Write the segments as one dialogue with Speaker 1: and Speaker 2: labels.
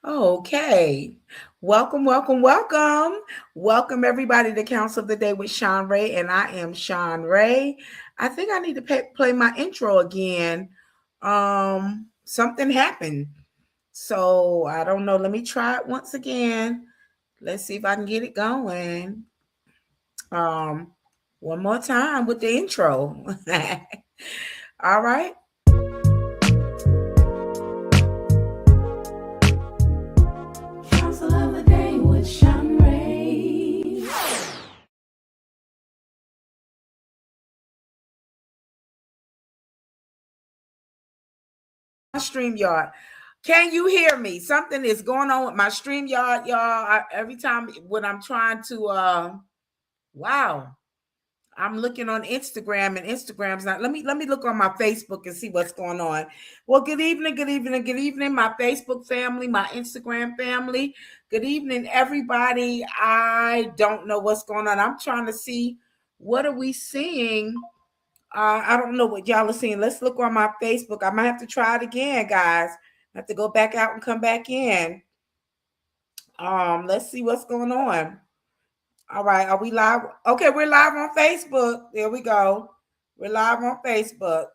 Speaker 1: Okay. Welcome, welcome, welcome. Welcome everybody to Counsel of the Day with Shanrae, and I am Shanrae. I think I need to play my intro again. Something happened. So I don't know. Let me try it once again. Let's see if I can get it going. Um, One more time with the intro. All right.
Speaker 2: Counsel of the Day with Shanrae.
Speaker 1: My StreamYard. Can you hear me? Something is going on with my StreamYard, y'all. Every time when I'm trying to wow. I'm looking on Instagram and Instagram's not. Let me look on my Facebook and see what's going on. Well, good evening, good evening, good evening, my Facebook family, my Instagram family. Good evening, everybody. I don't know what's going on. I'm trying to see what are we seeing. I don't know what y'all are seeing. Let's look on my Facebook. I might have to try it again, guys. I have to go back out and come back in. Let's see what's going on. All right, are we live? Okay, we're live on Facebook. There we go. We're live on Facebook.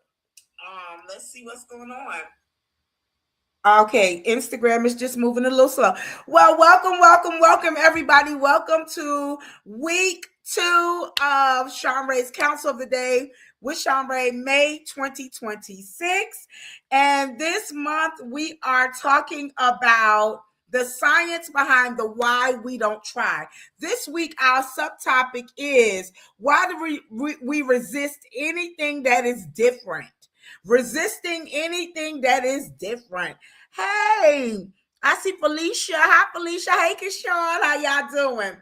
Speaker 1: Let's see what's going on. Okay, Instagram is just moving a little slow. Well, welcome, everybody. Welcome to week 2 of Shanrae's Counsel of the Day with Shanrae, May 2026. And this month we are talking about the science behind the why we don't try. This week, our subtopic is why do we resist anything that is different? Resisting anything that is different. Hey, I see Felicia. Hi, Felicia. Hey, Keshawn. How y'all doing?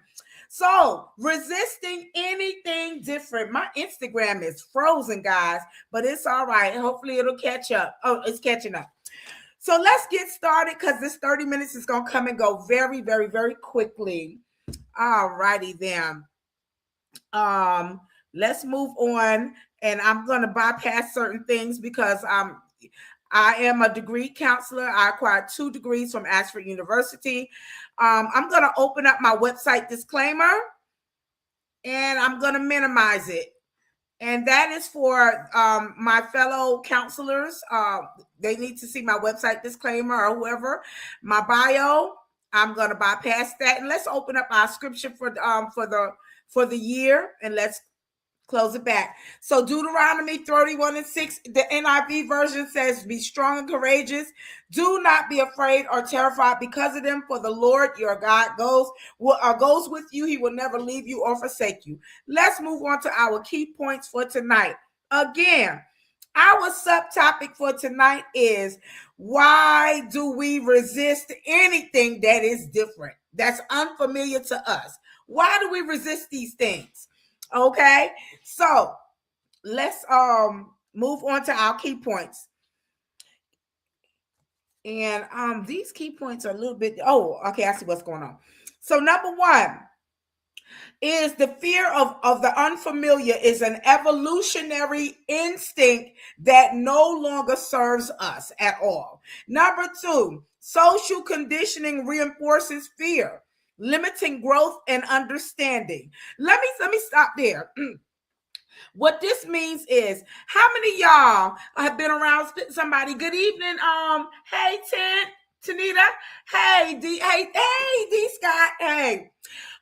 Speaker 1: So, resisting anything different. My Instagram is frozen, guys, but it's all right. Hopefully, it'll catch up. Oh, it's catching up. So, let's get started because this 30 minutes is going to come and go very, very, very quickly. All righty, then. Let's move on, and I'm going to bypass certain things because I am a degree counselor. I acquired 2 degrees from Ashford University. I'm going to open up my website disclaimer, and I'm going to minimize it. And that is for my fellow counselors. They need to see my website disclaimer or whoever. My bio, I'm going to bypass that, and let's open up our scripture for the year, and let's close it back. So Deuteronomy 31:6, the NIV version says, be strong and courageous. Do not be afraid or terrified because of them, for the Lord your God goes with you. He will never leave you or forsake you. Let's move on to our key points for tonight. Again, our subtopic for tonight is why do we resist anything that is different, that's unfamiliar to us? Why do we resist these things? Okay, so let's move on to our key points. And these key points are a little bit, okay, I see what's going on. So number 1 is the fear of the unfamiliar is an evolutionary instinct that no longer serves us at all. Number 2, social conditioning reinforces fear, limiting growth and understanding. Let me stop there. What this means is, how many of y'all have been around somebody? Good evening, hey Tanita, hey D Scott, hey.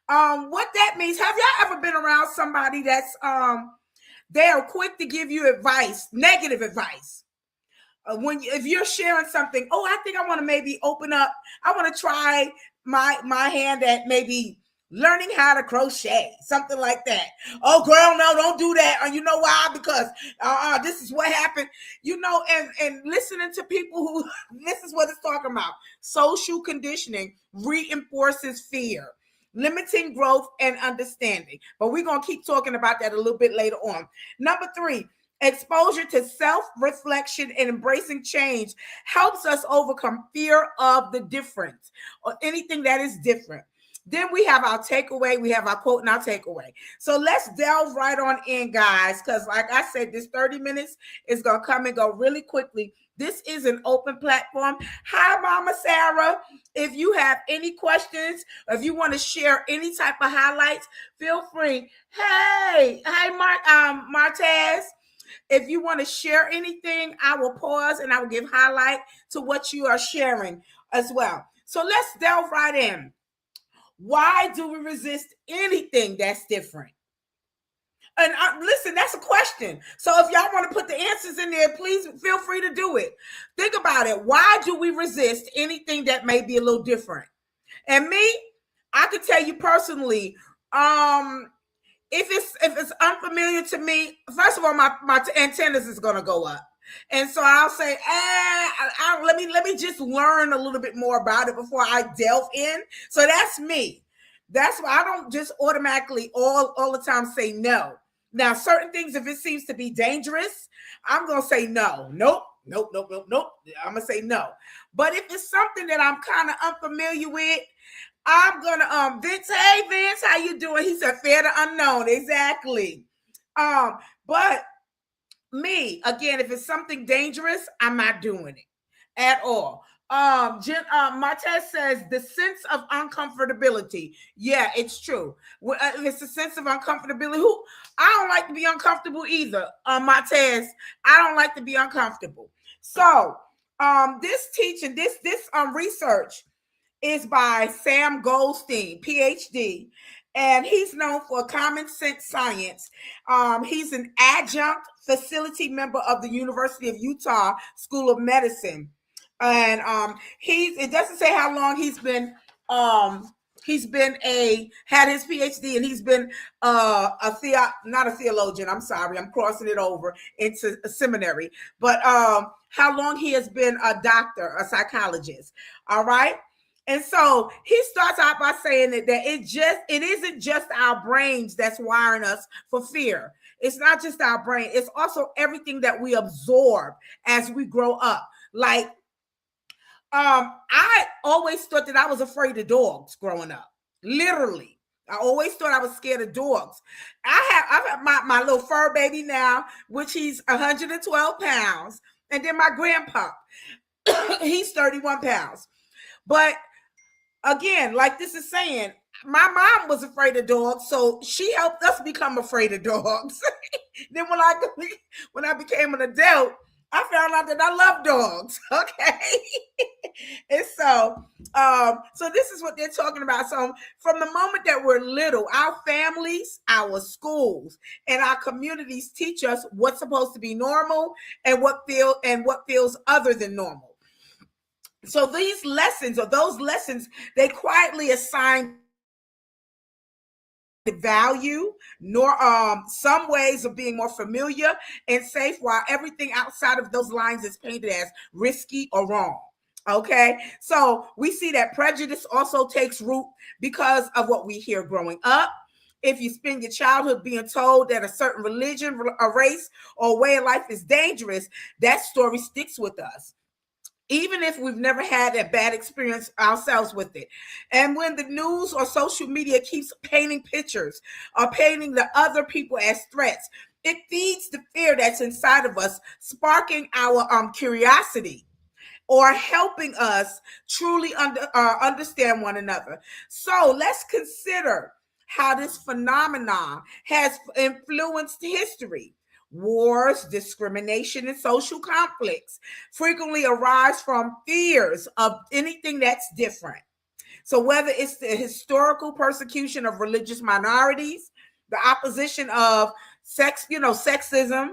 Speaker 1: What that means? Have y'all ever been around somebody that's they are quick to give you advice, negative advice? If you're sharing something, I think I want to maybe open up. I want to try my hand at maybe learning how to crochet, something like that. Oh, girl, no, don't do that. And you know why? Because this is what happened. And listening to people who this is what it's talking about. Social conditioning reinforces fear, limiting growth and understanding. But we're gonna keep talking about that a little bit later on. Number 3. Exposure to self-reflection and embracing change helps us overcome fear of the difference or anything that is different. Then we have our takeaway. We have our quote and our takeaway. So let's delve right on in, guys, because like I said, this 30 minutes is going to come and go really quickly. This is an open platform. Hi, Mama Sarah. If you have any questions, if you want to share any type of highlights, feel free. Hey, Martez. If you want to share anything, I will pause and I will give highlight to what you are sharing as well. So let's delve right in. Why do we resist anything that's different? And listen, that's a question. So if y'all want to put the answers in there, please feel free to do it. Think about it. Why do we resist anything that may be a little different? And me, I could tell you personally, if it's unfamiliar to me, first of all, my antennas is gonna go up. And so I'll say, let me just learn a little bit more about it before I delve in. So that's me. That's why I don't just automatically all the time say no. Now, certain things, if it seems to be dangerous, I'm gonna say no. Nope. I'm gonna say no. But if it's something that I'm kind of unfamiliar with, I'm gonna Vince. Hey Vince, how you doing? He said fear the unknown. Exactly. But me, again, if it's something dangerous, I'm not doing it at all. Martez says the sense of uncomfortability. Yeah, it's true. It's a sense of uncomfortability. I don't like to be uncomfortable either. Martez, I don't like to be uncomfortable. So, this teaching, this research is by Sam Goldstein, PhD, and he's known for common sense science. He's an adjunct faculty member of the University of Utah School of Medicine. And it doesn't say how long he's been had his PhD, and he's been not a theologian. I'm sorry, I'm crossing it over into a seminary, but how long he has been a doctor, a psychologist. All right. And so he starts out by saying that it isn't just our brains that's wiring us for fear. It's not just our brain. It's also everything that we absorb as we grow up. Like, I always thought that I was afraid of dogs growing up. Literally. I always thought I was scared of dogs. I've had my little fur baby now, which he's 112 pounds. And then my grandpa, he's 31 pounds. But again, like this is saying, my mom was afraid of dogs, so she helped us become afraid of dogs. Then when I became an adult, I found out that I love dogs. Okay. And so this is what they're talking about. So from the moment that we're little, our families, our schools, and our communities teach us what's supposed to be normal and what feels other than normal. So these lessons, or those lessons, they quietly assign value, nor some ways of being more familiar and safe, while everything outside of those lines is painted as risky or wrong. Okay, so we see that prejudice also takes root because of what we hear growing up. If you spend your childhood being told that a certain religion, a race, or way of life is dangerous, that story sticks with us, even if we've never had a bad experience ourselves with it. And when the news or social media keeps painting pictures or painting the other people as threats, it feeds the fear that's inside of us, sparking our curiosity or helping us truly understand one another. So let's consider how this phenomenon has influenced history. Wars, discrimination, and social conflicts frequently arise from fears of anything that's different. So whether it's the historical persecution of religious minorities, the opposition of sexism,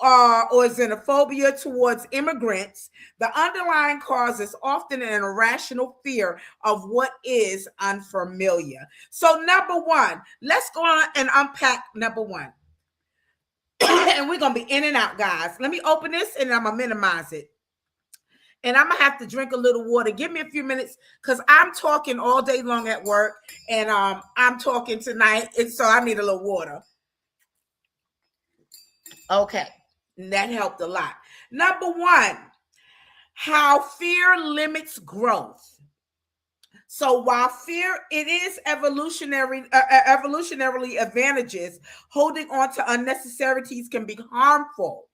Speaker 1: or xenophobia towards immigrants, the underlying cause is often an irrational fear of what is unfamiliar. So number one, let's go on and unpack number one. And we're going to be in and out, guys. Let me open this and I'm going to minimize it. And I'm going to have to drink a little water. Give me a few minutes because I'm talking all day long at work. And I'm talking tonight. And so I need a little water. Okay. And that helped a lot. Number one, how fear limits growth. So while fear, it is evolutionarily advantages, holding on to unnecessarities can be harmful.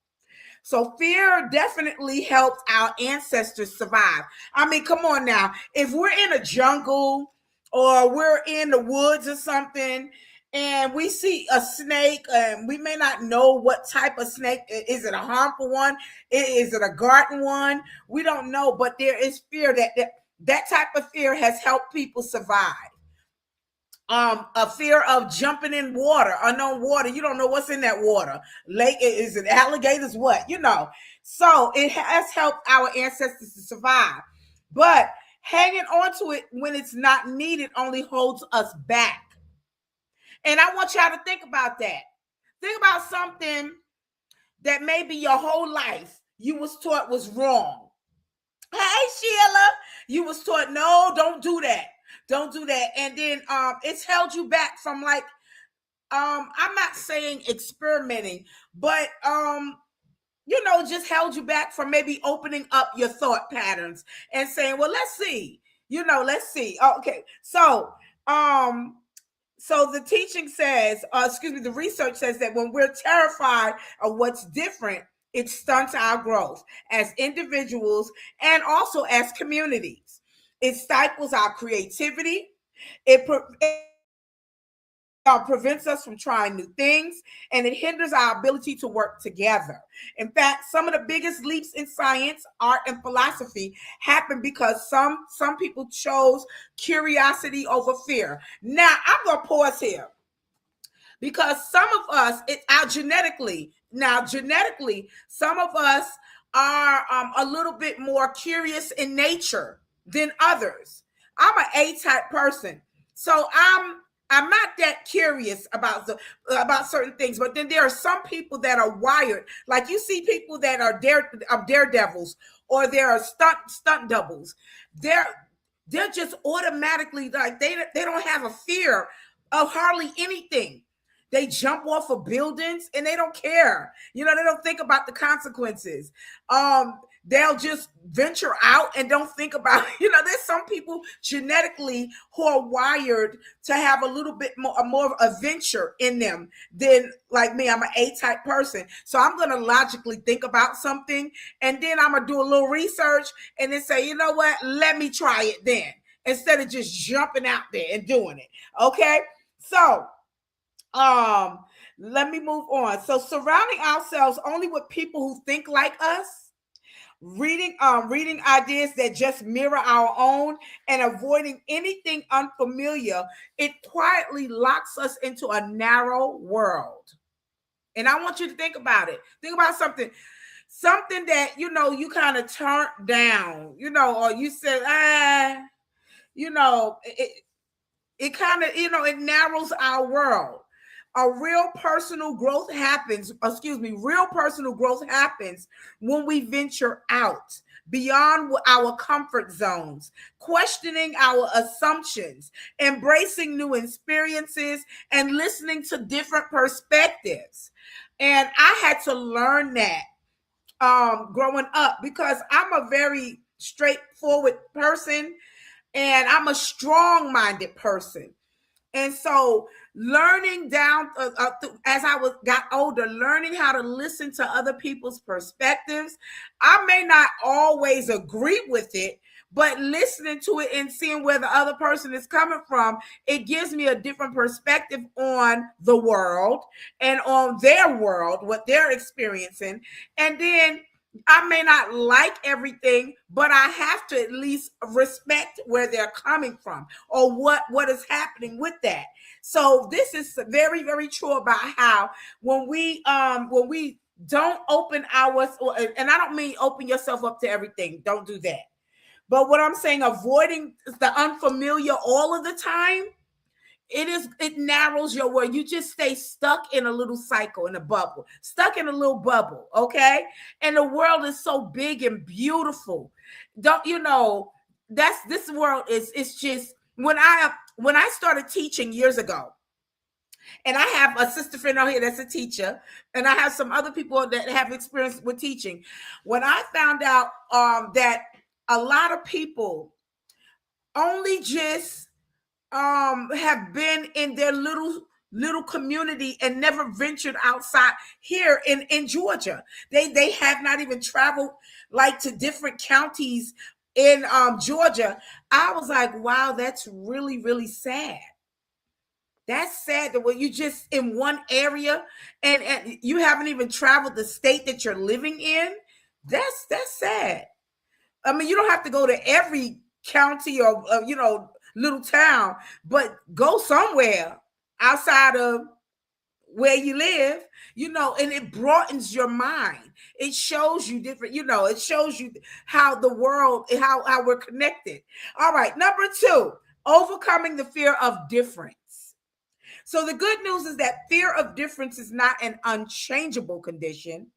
Speaker 1: So fear definitely helped our ancestors survive. I mean, come on now. If we're in a jungle or we're in the woods or something and we see a snake and we may not know what type of snake, is it a harmful one? Is it a garden one? We don't know, but there is fear that type of fear has helped people survive. A fear of jumping in water, unknown water. You don't know what's in that water. Lake, is it alligators? What, so it has helped our ancestors to survive, but hanging on to it when it's not needed only holds us back. And I want y'all to think about that. Think about something that maybe your whole life you was taught was wrong. Hey, Sheila, you was taught, no, don't do that. Don't do that. And then it's held you back from, like, I'm not saying experimenting, but just held you back from maybe opening up your thought patterns and saying, well, let's see. Let's see. Okay. So the teaching says, the research says that when we're terrified of what's different, it stunts our growth as individuals and also as communities. It stifles our creativity. It prevents us from trying new things, and it hinders our ability to work together. In fact, some of the biggest leaps in science, art, and philosophy happen because some people chose curiosity over fear. Now, I'm going to pause here because some of us, genetically, some of us are a little bit more curious in nature than others. I'm an A-type person, so I'm not that curious about certain things. But then there are some people that are wired, like you see people that are daredevils, or there are stunt doubles. They're just automatically, like, they don't have a fear of hardly anything. They jump off of buildings and they don't care. They don't think about the consequences. They'll just venture out and don't think about, there's some people genetically who are wired to have a little bit more of a venture in them than, like me. I'm an A-type person. So I'm going to logically think about something, and then I'm going to do a little research and then say, you know what, let me try it then, instead of just jumping out there and doing it. Okay. So, let me move on. So surrounding ourselves only with people who think like us, reading ideas that just mirror our own, and avoiding anything unfamiliar, it quietly locks us into a narrow world. And I want you to think about it. Think about something that you kind of turned down, or you said, it kind of, it narrows our world. Real personal growth happens when we venture out beyond our comfort zones, questioning our assumptions, embracing new experiences, and listening to different perspectives. And I had to learn that growing up, because I'm a very straightforward person and I'm a strong-minded person. And so learning as I got older, learning how to listen to other people's perspectives. I may not always agree with it, but listening to it and seeing where the other person is coming from, it gives me a different perspective on the world and on their world, what they're experiencing. And then I may not like everything, but I have to at least respect where they're coming from, or what is happening with that. So this is very, very true about how when we don't open and I don't mean open yourself up to everything. Don't do that. But what I'm saying, avoiding the unfamiliar all of the time, it narrows your world. You just stay stuck in a little cycle, in a bubble, stuck in a little bubble. Okay. And the world is so big and beautiful. This world it's just, when I started teaching years ago, and I have a sister friend out here that's a teacher, and I have some other people that have experience with teaching. When I found out that a lot of people only just have been in their little community and never ventured outside here in Georgia. They have not even traveled like to different counties in Georgia. I was like, wow, that's really, really sad. That's sad that when you just in one area and you haven't even traveled the state that you're living in. That's sad. I mean, you don't have to go to every county or little town, but go somewhere outside of where you live, and it broadens your mind. It shows you different, it shows you how the world, how we're connected. All right, number 2, overcoming the fear of difference. So the good news is that fear of difference is not an unchangeable condition.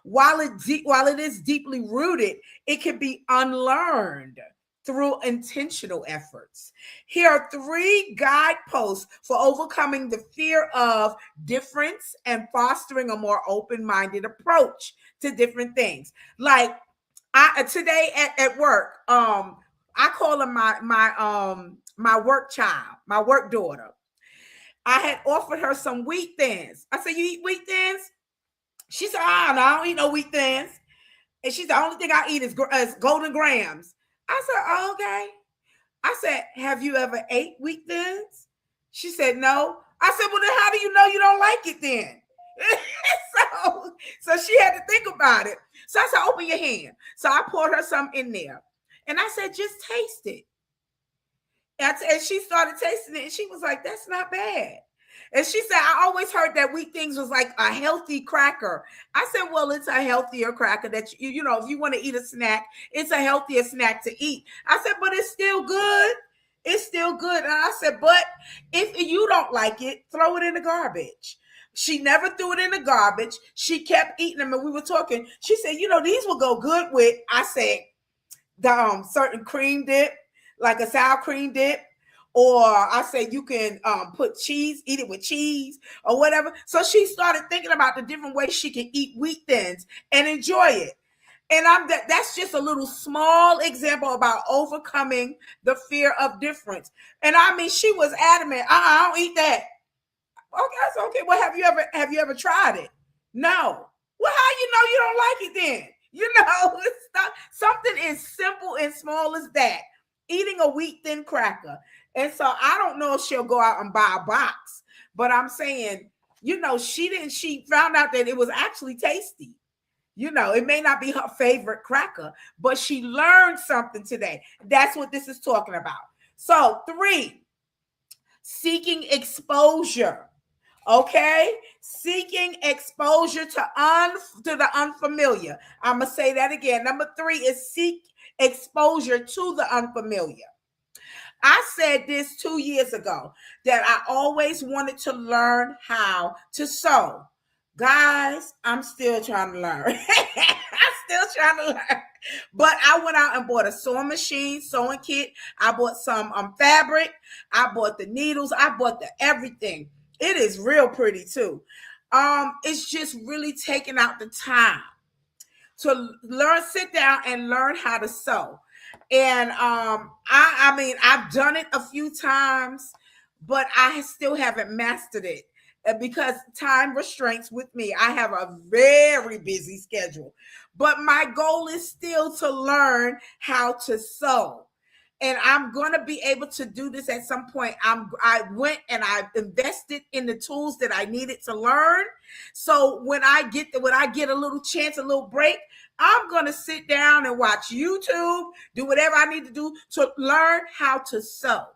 Speaker 1: While it is deeply rooted, it can be unlearned through intentional efforts. Here are 3 guideposts for overcoming the fear of difference and fostering a more open-minded approach to different things. Like today at work, I call her my work child, my work daughter. I had offered her some wheat thins. I said, "You eat wheat thins?" She said, no, I don't eat no wheat thins. And she said, "The only thing I eat is golden grams." I said, "Oh, okay." I said, "Have you ever ate wheat thins?" She said, "No." I said, "Well, then how do you know you don't like it then?" so she had to think about it. So I said, "Open your hand." So I poured her some in there. And I said, "Just taste it." And she started tasting it, and she was like, "That's not bad." And she said, "I always heard that wheat things was like a healthy cracker." I said, "Well, it's a healthier cracker that if you want to eat a snack, it's a healthier snack to eat." I said, "But it's still good. It's still good." And I said, "But if you don't like it, throw it in the garbage." She never threw it in the garbage. She kept eating them, and we were talking. She said, "These will go good with," I said, "the certain cream dip, like a sour cream dip." Or I said, "You can put cheese, eat it with cheese or whatever." So she started thinking about the different ways she can eat wheat thins and enjoy it. And that's just a little small example about overcoming the fear of difference. And I mean, she was adamant, I don't eat that. Okay, that's okay. Well, have you ever tried it? No. Well, how you know you don't like it then? It's not something as simple and small as that. Eating a wheat thin cracker. And so I don't know if she'll go out and buy a box, but I'm saying, she found out that it was actually tasty. It may not be her favorite cracker, but she learned something today. That's what this is talking about. So 3, seeking exposure. Okay, seeking exposure to the unfamiliar. I'm gonna say that again. Number 3 is seek exposure to the unfamiliar. I said this 2 years ago that I always wanted to learn how to sew. Guys, I'm still trying to learn. I'm still trying to learn. But I went out and bought a sewing machine, sewing kit. I bought some fabric. I bought the needles. I bought the everything. It is real pretty too. It's just really taking out the time to sit down and learn how to sew. And I mean, I've done it a few times, but I still haven't mastered it because time restraints with me. I have a very busy schedule, but my goal is still to learn how to sew. And I'm going to be able to do this at some point. I went and I invested in the tools that I needed to learn. So when I get a little chance, a little break, I'm going to sit down and watch YouTube, do whatever I need to do to learn how to sew.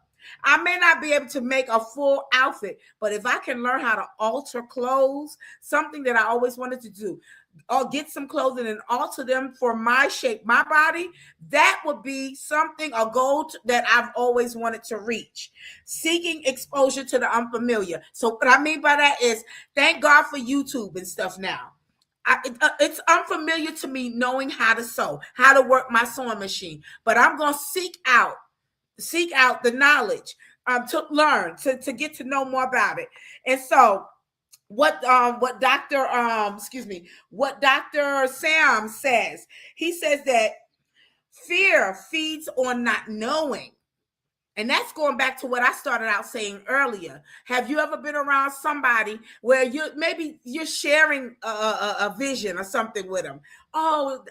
Speaker 1: I may not be able to make a full outfit, but if I can learn how to alter clothes, something that I always wanted to do, or get some clothing and alter them for my shape, my body, that would be something, a goal that I've always wanted to reach. Seeking exposure to the unfamiliar. So what I mean by that is, thank God for YouTube and stuff now. It's unfamiliar to me knowing how to sew, how to work my sewing machine, but I'm going to seek out the knowledge to learn, to get to know more about it. And so what Dr. Sam says, he says that fear feeds on not knowing. And that's going back to what I started out saying earlier. Have you ever been around somebody where you're sharing a vision or something with them? Oh,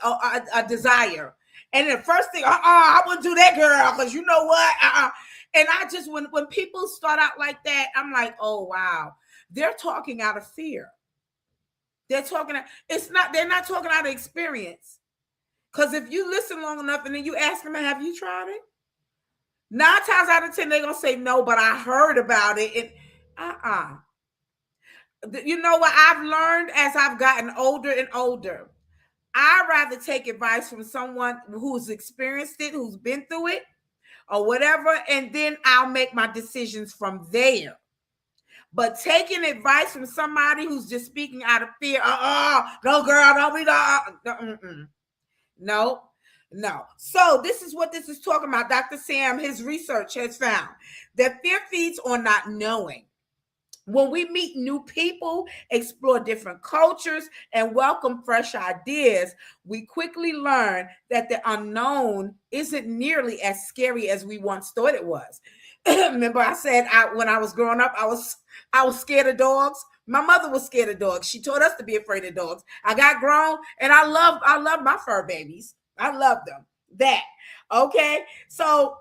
Speaker 1: a desire. And the first thing, I wouldn't do that, girl, because you know what? And I just, when people start out like that, I'm like, oh, wow. They're talking out of fear. They're they're not talking out of experience. Because if you listen long enough and then you ask them, have you tried it? 9 times out of 10, they're going to say no, but I heard about it. You know what I've learned as I've gotten older and older? I'd rather take advice from someone who's experienced it, who's been through it, or whatever, and then I'll make my decisions from there. But taking advice from somebody who's just speaking out of fear, no, girl, don't be no. So this is what this is talking about. Dr. Sam, his research has found that fear feeds on not knowing. When we meet new people, explore different cultures, and welcome fresh ideas, we quickly learn that the unknown isn't nearly as scary as we once thought it was. Remember, I said when I was growing up, I was scared of dogs. My mother was scared of dogs. She taught us to be afraid of dogs. I got grown, and I love my fur babies. I love them. Okay. So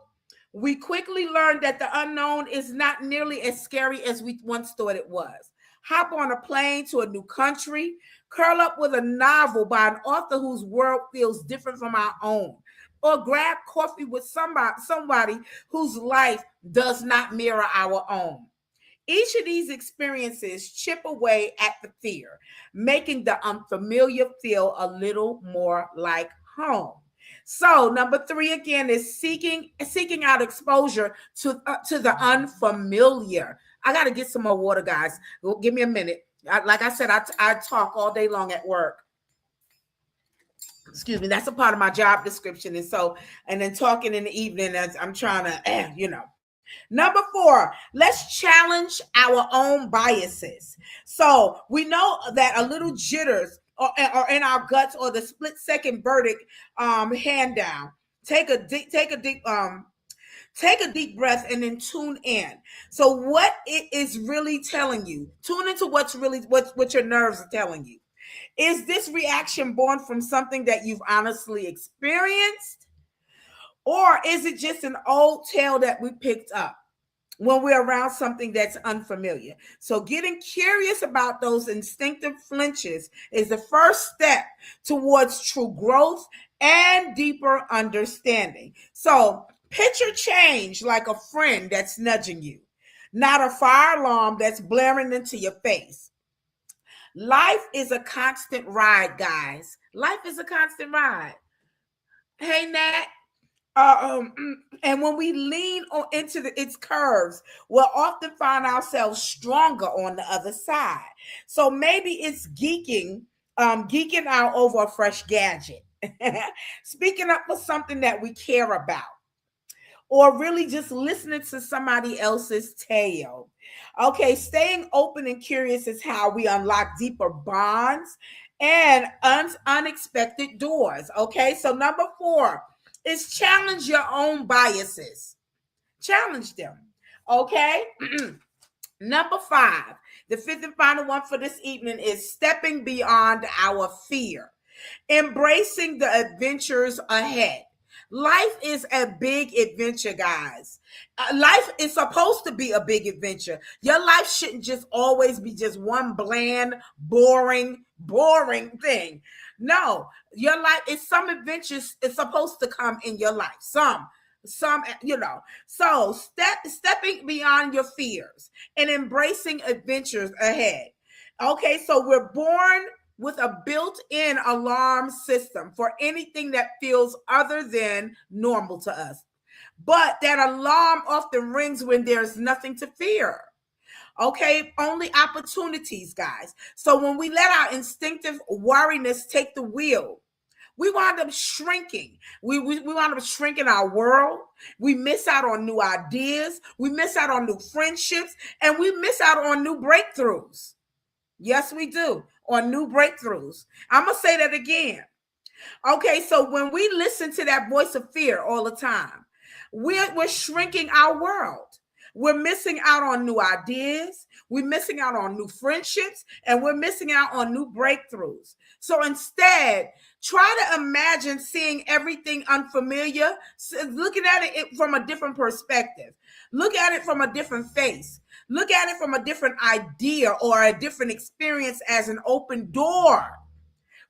Speaker 1: we quickly learned that the unknown is not nearly as scary as we once thought it was. Hop on a plane to a new country, curl up with a novel by an author whose world feels different from our own, or grab coffee with somebody whose life does not mirror our own. Each of these experiences chip away at the fear, making the unfamiliar feel a little more like home. So number 3 again is seeking out exposure to the unfamiliar. I got to get some more water, guys. Give me a minute. Like I said, I talk all day long at work. Excuse me. That's a part of my job description, and then talking in the evening as I'm trying to, Number 4, let's challenge our own biases. So we know that a little jitters or in our guts, or the split second verdict hand down. Take a deep breath and then tune in. So what it is really telling you, tune into what your nerves are telling you. Is this reaction born from something that you've honestly experienced? Or is it just an old tale that we picked up when we're around something that's unfamiliar? So getting curious about those instinctive flinches is the first step towards true growth and deeper understanding. So picture change like a friend that's nudging you, not a fire alarm that's blaring into your face. Life is a constant ride, guys. Life is a constant ride. Hey, Nat. And when we lean into its curves, we'll often find ourselves stronger on the other side. So maybe it's geeking out over a fresh gadget, speaking up for something that we care about, or really just listening to somebody else's tale. Okay, staying open and curious is how we unlock deeper bonds and unexpected doors. Okay, so number 4 is challenge your own biases. Challenge them. Okay. Number 5, the 5th and final one for this evening, is stepping beyond our fear, embracing the adventures ahead. Life is a big adventure, guys. Life is supposed to be a big adventure. Your life shouldn't just always be just one bland, boring thing. No, your life is some adventures is supposed to come in your life. Some, So stepping beyond your fears and embracing adventures ahead. Okay, so we're born with a built-in alarm system for anything that feels other than normal to us. But that alarm often rings when there's nothing to fear. Okay, only opportunities, guys. So when we let our instinctive worriness take the wheel, we wind up shrinking. We wind up shrinking our world. We miss out on new ideas. We miss out on new friendships, and we miss out on new breakthroughs. Yes, we do, on new breakthroughs. I'm going to say that again. Okay, so when we listen to that voice of fear all the time, we're shrinking our world. We're missing out on new ideas. We're missing out on new friendships, and we're missing out on new breakthroughs. So instead, try to imagine seeing everything unfamiliar, looking at it from a different perspective. Look at it from a different face. Look at it from a different idea or a different experience as an open door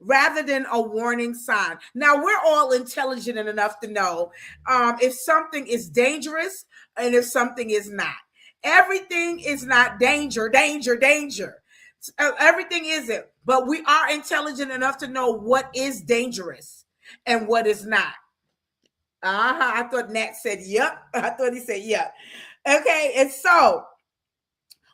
Speaker 1: rather than a warning sign. Now, we're all intelligent enough to know if something is dangerous and if something is not. Everything is not danger, danger, danger. Everything isn't, but we are intelligent enough to know what is dangerous and what is not. I thought Nat said, yep. I thought he said, yep. Okay, and so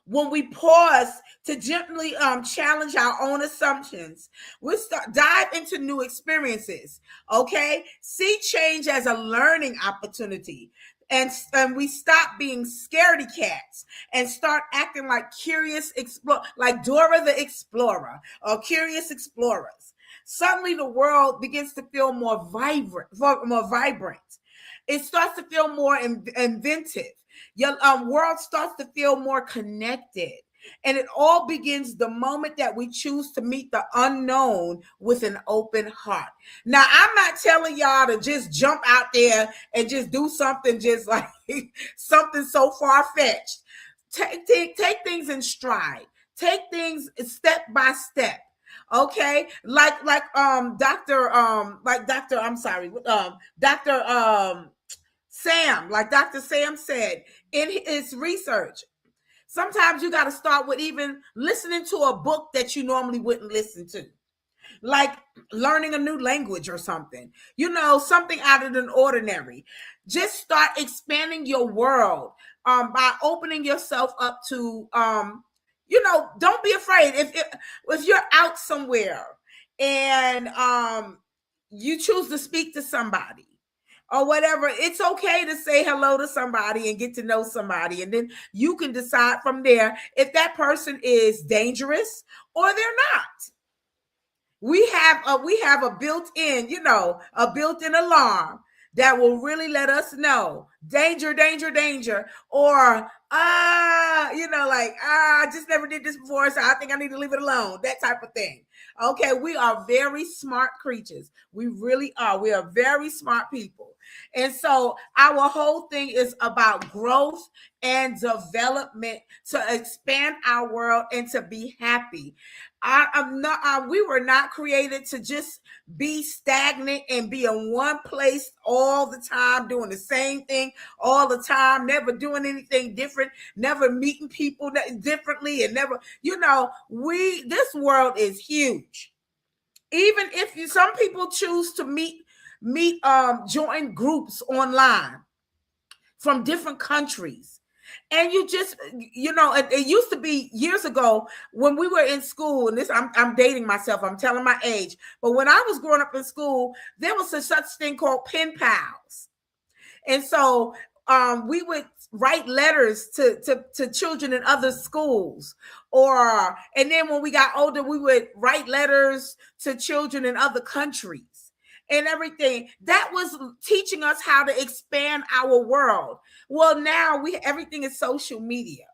Speaker 1: when we pause to gently challenge our own assumptions, we start dive into new experiences. Okay, see change as a learning opportunity, and we stop being scaredy cats and start acting like curious like Dora the Explorer or curious explorers. Suddenly, the world begins to feel more vibrant, more vibrant. It starts to feel more inventive. Your world starts to feel more connected. And it all begins the moment that we choose to meet the unknown with an open heart. Now, I'm not telling y'all to just jump out there and just do something just like something so far-fetched. Take things in stride. Take things step by step. Okay, Dr. I'm sorry, Dr. Sam, like Dr. Sam said in his research, sometimes you got to start with even listening to a book that you normally wouldn't listen to, like learning a new language or something, something out of the ordinary. Just start expanding your world by opening yourself up to, don't be afraid. If you're out somewhere and you choose to speak to somebody, or whatever, it's okay to say hello to somebody and get to know somebody. And then you can decide from there if that person is dangerous or they're not. We have a built-in alarm that will really let us know danger, danger, danger, or I just never did this before, so I think I need to leave it alone. That type of thing. Okay, we are very smart creatures. We really are. We are very smart people. And so our whole thing is about growth and development to expand our world and to be happy. We were not created to just be stagnant and be in one place all the time, doing the same thing all the time, never doing anything different, never meeting people differently, and never, this world is huge. Even if some people choose to join groups online from different countries. And it used to be years ago when we were in school, and this, I'm dating myself, I'm telling my age, but when I was growing up in school, there was such thing called pen pals. And so we would write letters to children in other schools, and then when we got older, we would write letters to children in other countries and everything. That was teaching us how to expand our world. Well, now everything is social media.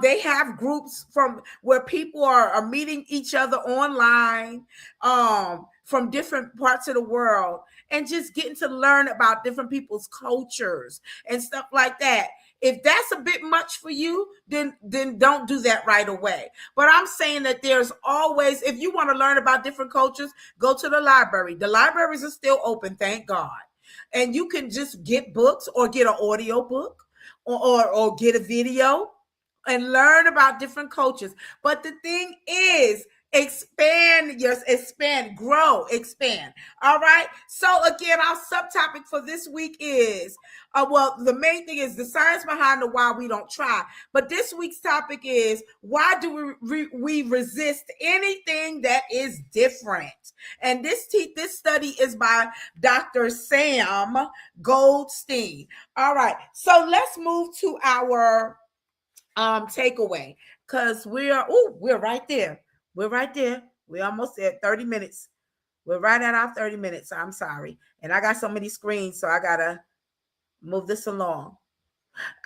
Speaker 1: They have groups from where people are meeting each other online from different parts of the world and just getting to learn about different people's cultures and stuff like that. If that's a bit much for you, then don't do that right away. But I'm saying that there's always, if you want to learn about different cultures, go to the library. The libraries are still open, thank God. And you can just get books or get an audio book or get a video and learn about different cultures. But the thing is, expand, grow, expand. All right. So again, our subtopic for this week is, the main thing is the science behind the why we don't try. But this week's topic is, why do we resist anything that is different? And this study is by Dr. Sam Goldstein. All right. So let's move to our takeaway, because we're right there. We're almost at 30 minutes. We're right at our 30 minutes. I'm sorry. And I got so many screens, so I gotta Move this along.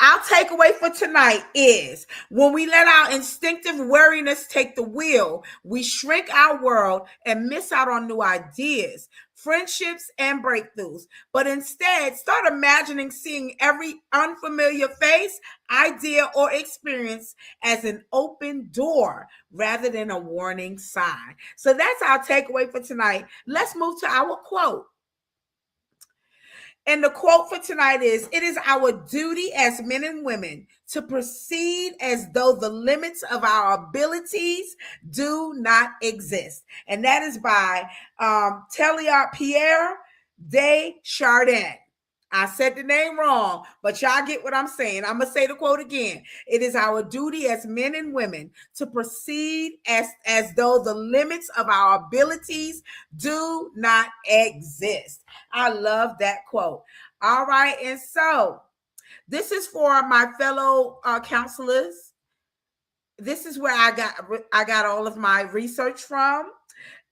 Speaker 1: Our takeaway for tonight is when we let our instinctive wariness take the wheel, we shrink our world and miss out on new ideas, friendships, and breakthroughs. But instead, start imagining seeing every unfamiliar face, idea, or experience as an open door rather than a warning sign. So that's our takeaway for tonight. Let's move to our quote. And the quote for tonight is: It is our duty as men and women to proceed as though the limits of our abilities do not exist. And that is by Teilhard Pierre de Chardin. I said the name wrong, but y'all get what I'm saying. I'm going to say the quote again. It is our duty as men and women to proceed as though the limits of our abilities do not exist. I love that quote. All right. And so this is for my fellow counselors. This is where I got all of my research from.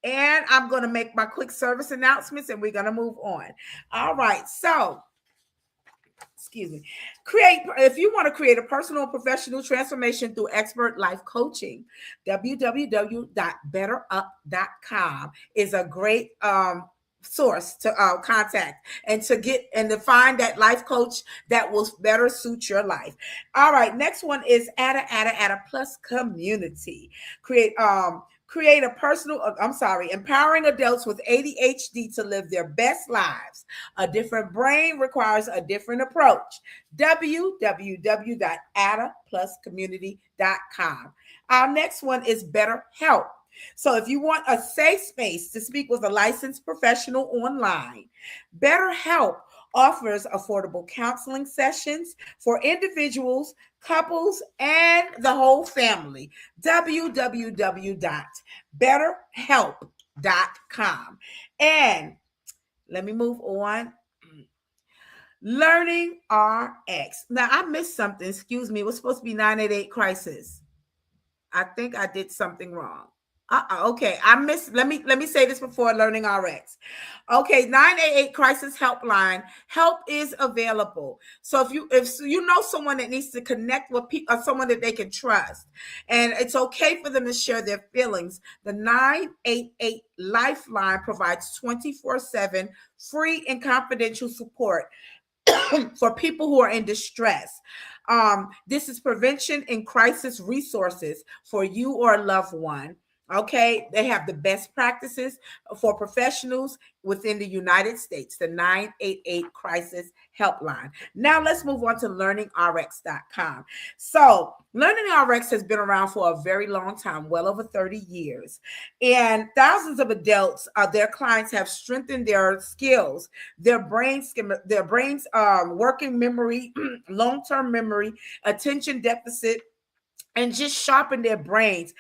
Speaker 1: And I'm going to make my quick service announcements and we're going to move on. All right. So, excuse me. If you want to create a personal and professional transformation through expert life coaching, www.betterup.com is a great source to contact and to find that life coach that will better suit your life. All right, next one is Atta Plus community. Empowering adults with ADHD to live their best lives. A different brain requires a different approach. www.attapluscommunity.com. Our next one is BetterHelp. So if you want a safe space to speak with a licensed professional online, BetterHelp offers affordable counseling sessions for individuals, couples, and the whole family. www.betterhelp.com. And let me move on. Learning RX. Now, I missed something. Excuse me. It was supposed to be 988 crisis. I think I did something wrong. Okay, I missed. Let me say this before Learning RX. Okay, 988 crisis helpline. Help is available. So if you know someone that needs to connect with people, or someone that they can trust, and it's okay for them to share their feelings, the 988 Lifeline provides 24/7 free and confidential support for people who are in distress. This is prevention and crisis resources for you or a loved one. Okay, they have the best practices for professionals within the United States, the 988 Crisis Helpline. Now let's move on to learningrx.com. So LearningRx has been around for a very long time, well over 30 years. And thousands of adults, their clients have strengthened their skills, their brains working memory, long-term memory, attention deficit, and just sharpen their brains.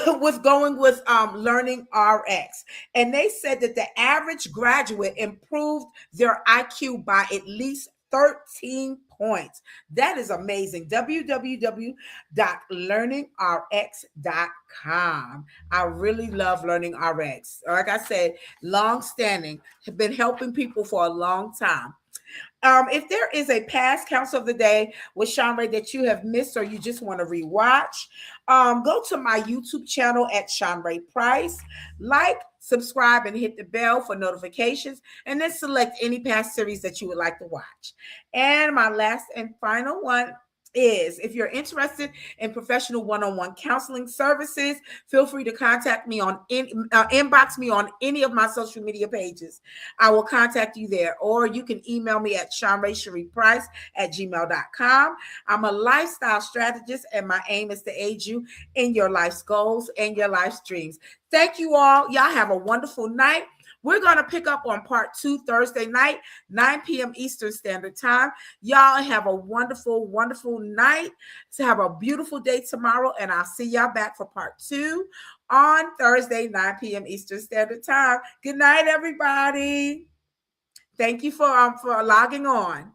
Speaker 1: With Learning RX. And they said that the average graduate improved their IQ by at least 13 points. That is amazing. www.learningrx.com. I really love Learning RX. Like I said, long standing, have been helping people for a long time. If there is a past counsel of the day with Shanrae that you have missed or you just want to rewatch, go to my YouTube channel at Shanrae Price, like, subscribe, and hit the bell for notifications, and then select any past series that you would like to watch. And my last and final one is, if you're interested in professional one-on-one counseling services, feel free to contact me on inbox me on any of my social media pages. I will contact you there, or you can email me at shanrae.price@gmail.com. I'm a lifestyle strategist, and my aim is to aid you in your life's goals and your life's dreams. Thank you all. Y'all have a wonderful night. We're going to pick up on part 2 Thursday night, 9 p.m. Eastern Standard Time. Y'all have a wonderful, wonderful night. So have a beautiful day tomorrow, and I'll see y'all back for part 2 on Thursday, 9 p.m. Eastern Standard Time. Good night, everybody. Thank you for logging on.